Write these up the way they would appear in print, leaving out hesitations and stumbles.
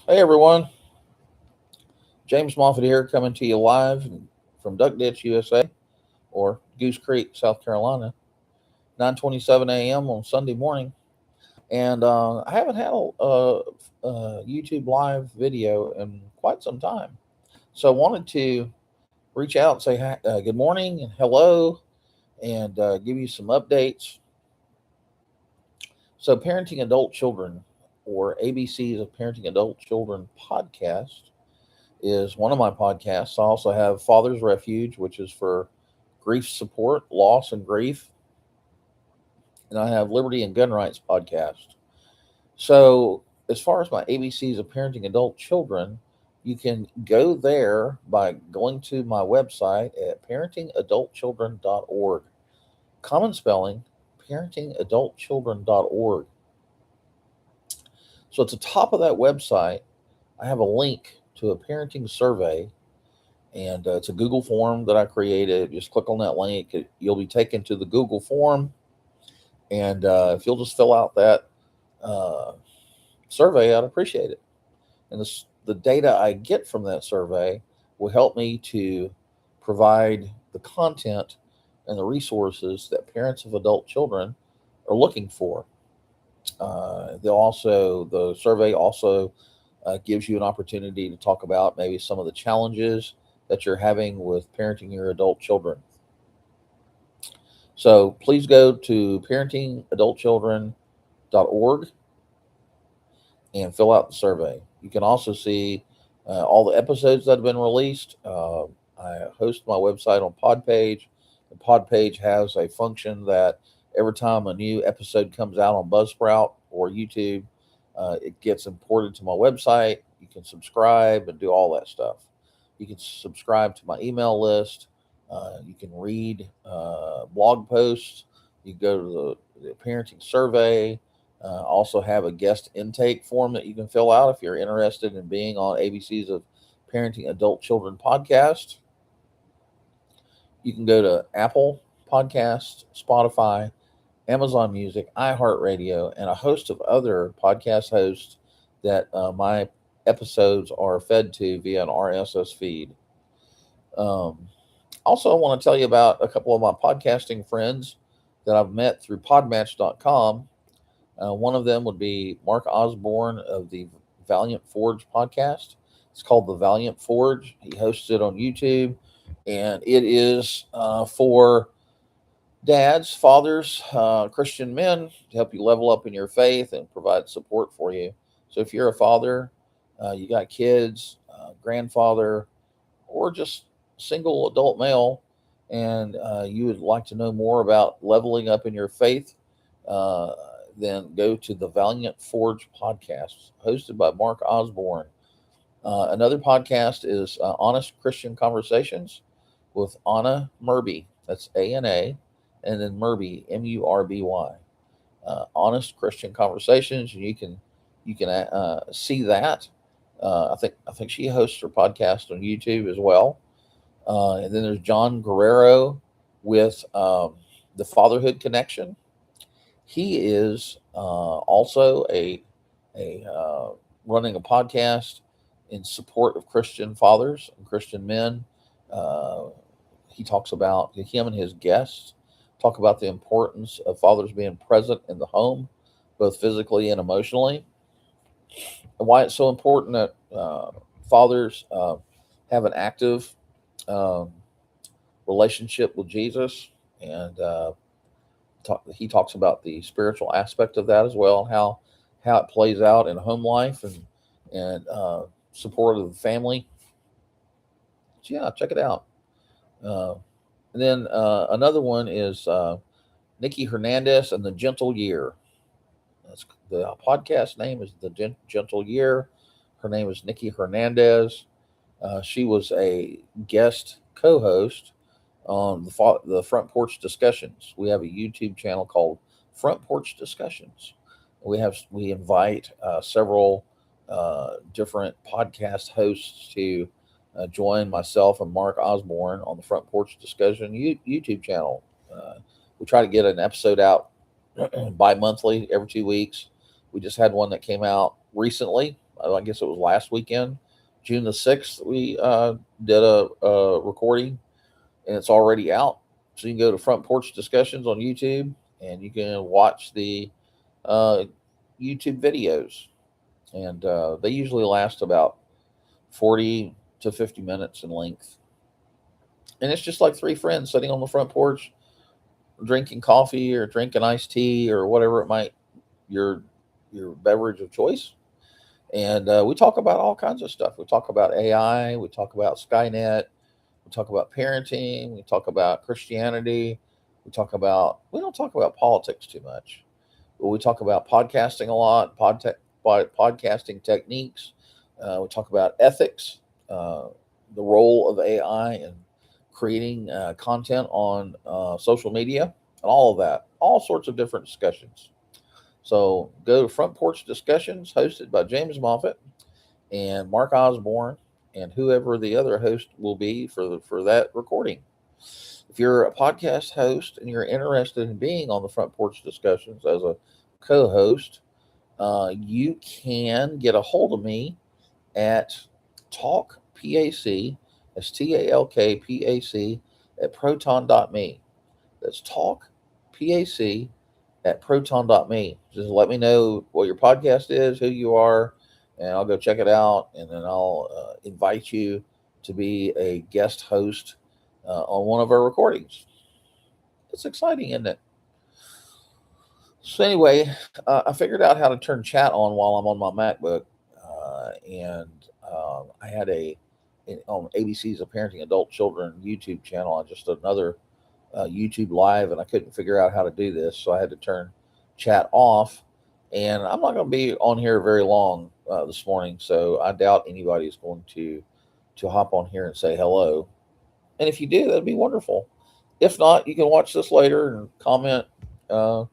Hey everyone, James Moffitt here, coming to you live from Duck Ditch, USA, or Goose Creek, South Carolina. 9:27 a.m. on Sunday morning, and I haven't had a YouTube live video in quite some time, so I wanted to reach out and say good morning and hello, and give you some updates. So, Parenting Adult Children, or ABCs of Parenting Adult Children podcast, is one of my podcasts. I also have Father's Refuge, which is for grief support, loss, and grief. And I have Liberty and Gun Rights podcast. So, as far as my ABCs of Parenting Adult Children, you can go there by going to my website at parentingadultchildren.org. Common spelling, parentingadultchildren.org. So, at the top of that website, I have a link to a parenting survey, and it's a Google form that I created. Just click on that link. You'll be taken to the Google form, and if you'll just fill out that uh, survey, I'd appreciate it. And the data I get from that survey will help me to provide the content and the resources that parents of adult children are looking for. The survey also gives you an opportunity to talk about maybe some of the challenges that you're having with parenting your adult children. So please go to parentingadultchildren.org and fill out the survey. You can also see all the episodes that have been released. I host my website on Podpage. The Podpage has a function that every time a new episode comes out on Buzzsprout or YouTube, it gets imported to my website. You can subscribe and do all that stuff. You can subscribe to my email list. You can read blog posts. You can go to the parenting survey. Also have a guest intake form that you can fill out if you're interested in being on ABCs of Parenting Adult Children podcast. You can go to Apple Podcasts, Spotify, Amazon Music, iHeartRadio, and a host of other podcast hosts that my episodes are fed to via an RSS feed. Also, I want to tell you about a couple of my podcasting friends that I've met through podmatch.com. One of them would be Mark Osborne of the Valiant Forge podcast. It's called The Valiant Forge. He hosts it on YouTube, and it is for dads, fathers, Christian men to help you level up in your faith and provide support for you. So if you're a father, you got kids, grandfather, or just single adult male, and you would like to know more about leveling up in your faith, uh, then go to the Valiant Forge podcast, hosted by Mark Osborne. Another podcast is Honest Christian Conversations with Anna Murby. That's ANA, and then Murby, MURBY. Honest Christian Conversations, and you can see that. I think she hosts her podcast on YouTube as well. And then there's John Guerrero with the Fatherhood Connection. He is also a running a podcast in support of Christian fathers and Christian men. Uh, he talks about him and his guests talk about the importance of fathers being present in the home, both physically and emotionally, and why it's so important that fathers have an active um, relationship with Jesus. And he talks about the spiritual aspect of that as well, how it plays out in home life and support of the family. So yeah, check it out. Uh, and then another one is Nikki Hernandez and the Gentle Year. That's, the podcast name is the Gentle Year. Her name is Nikki Hernandez. She was a guest co-host on the Front Porch Discussions. We have a YouTube channel called Front Porch Discussions. We invite several different podcast hosts to join myself and Mark Osborne on the Front Porch Discussion YouTube channel. We try to get an episode out bi-monthly, every 2 weeks. We just had one that came out recently I guess it was last weekend, June the 6th, we did a recording, and it's already out. So you can go to Front Porch Discussions on YouTube, and you can watch the uh, YouTube videos. And they usually last about 40 to 50 minutes in length. And it's just like three friends sitting on the front porch drinking coffee or drinking iced tea or whatever it might your your beverage of choice. And we talk about all kinds of stuff. We talk about AI. We talk about Skynet. We talk about parenting. We talk about Christianity. We don't talk about politics too much, but we talk about podcasting a lot, podcasting techniques. We talk about ethics, uh, the role of AI in creating content on social media, and all of that, all sorts of different discussions. So go to Front Porch Discussions, hosted by James Moffat and Mark Osborne, and whoever the other host will be for that recording. If you're a podcast host and you're interested in being on the Front Porch Discussions as a co-host, you can get a hold of me at talkpac, that's TALKPAC, at proton.me. That's talkpac at proton.me. Just let me know what your podcast is, who you are, and I'll go check it out. And then I'll invite you to be a guest host on one of our recordings. It's exciting, isn't it? So, anyway, I figured out how to turn chat on while I'm on my MacBook. And I had on ABC's A Parenting Adult Children YouTube channel, on just another YouTube live, and I couldn't figure out how to do this, so I had to turn chat off. And I'm not going to be on here very long this morning, so I doubt anybody is going to hop on here and say hello. And if you do, that'd be wonderful. If not, you can watch this later and uh,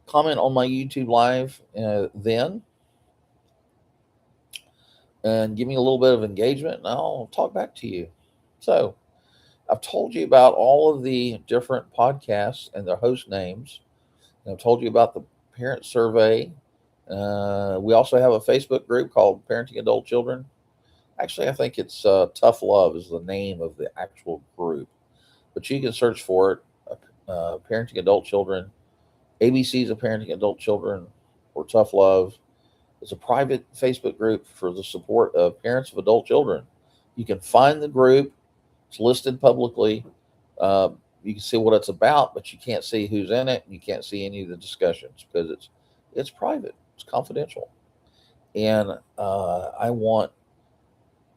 comment on my YouTube live then, and give me a little bit of engagement, and I'll talk back to you. So I've told you about all of the different podcasts and their host names. And I've told you about the parent survey. We also have a Facebook group called Parenting Adult Children. Actually, I think it's Tough Love is the name of the actual group, but you can search for it. Parenting Adult Children, ABC's of Parenting Adult Children, or Tough Love. It's a private Facebook group for the support of parents of adult children. You can find the group. It's listed publicly. You can see what it's about, but you can't see who's in it. You can't see any of the discussions because it's private. It's confidential. And I want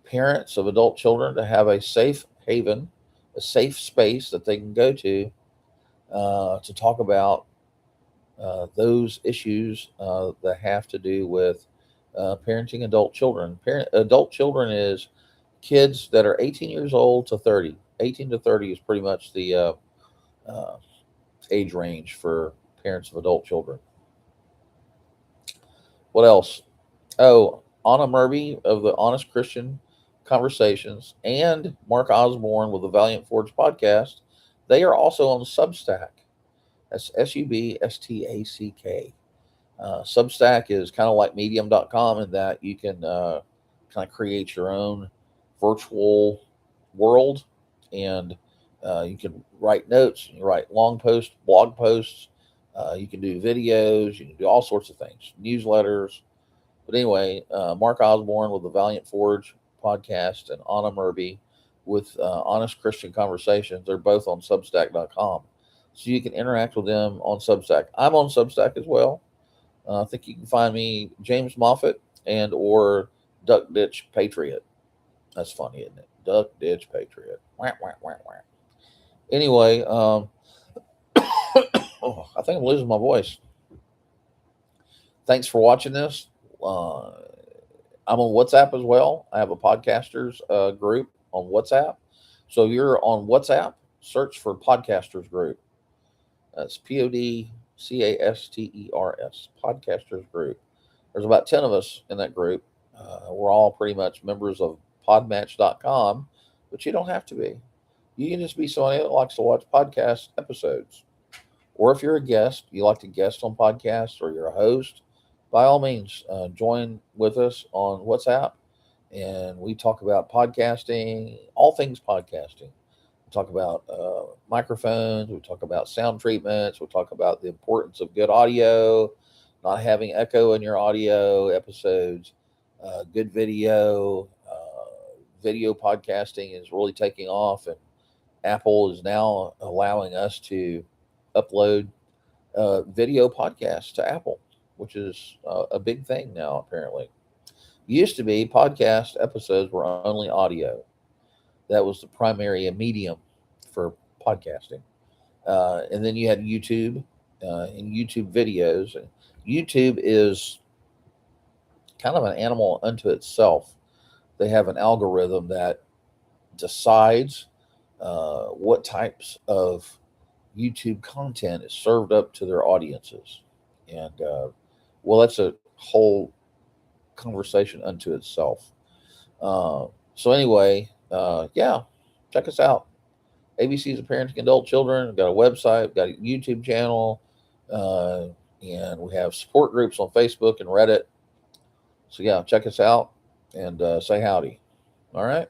parents of adult children to have a safe haven, a safe space that they can go to talk about those issues that have to do with parenting adult children. Adult children is kids that are 18 years old to 30. 18 to 30 is pretty much the uh, age range for parents of adult children. What else? Oh, Anna Murby of the Honest Christian Conversations and Mark Osborne with the Valiant Forge podcast. They are also on Substack. That's Substack. Substack is kind of like medium.com in that you can kind of create your own virtual world, and you can write notes, you write long posts, blog posts, you can do videos, you can do all sorts of things, newsletters. But anyway, Mark Osborne with the Valiant Forge podcast and Anna Murby with Honest Christian Conversations, they're both on Substack.com. So you can interact with them on Substack. I'm on Substack as well. I think you can find me James Moffat and or Duck Ditch Patriot. That's funny, isn't it? Duck Ditch Patriot. Wah, wah, wah, wah. Anyway, oh, I think I'm losing my voice. Thanks for watching this. I'm on WhatsApp as well. I have a podcasters group on WhatsApp. So if you're on WhatsApp, search for podcasters group. That's PODCASTERS, podcasters group. There's about 10 of us in that group. We're all pretty much members of podmatch.com, but you don't have to be. You can just be somebody that likes to watch podcast episodes. Or if you're a guest, you like to guest on podcasts, or you're a host, by all means, join with us on WhatsApp, and we talk about podcasting, all things podcasting. We talk about microphones. We talk about sound treatments. We talk about the importance of good audio, not having echo in your audio episodes, good video. Video podcasting is really taking off, and Apple is now allowing us to upload video podcasts to Apple, which is a big thing now, apparently. Used to be podcast episodes were only audio. That was the primary medium for podcasting. And then you had YouTube and YouTube videos. And YouTube is kind of an animal unto itself. They have an algorithm that decides what types of YouTube content is served up to their audiences. And well, that's a whole conversation unto itself. So anyway, yeah, check us out. ABC's of Parenting Adult Children. We've got a website, we've got a YouTube channel, uh, and we have support groups on Facebook and Reddit. So yeah, check us out and say howdy. All right.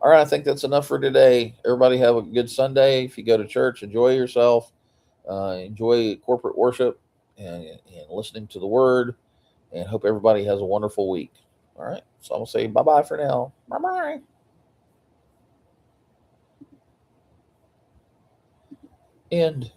All right. I think that's enough for today. Everybody have a good Sunday. If you go to church, enjoy yourself. Enjoy corporate worship and listening to the word. And hope everybody has a wonderful week. All right. So I'm going to say bye bye for now. Bye bye. End.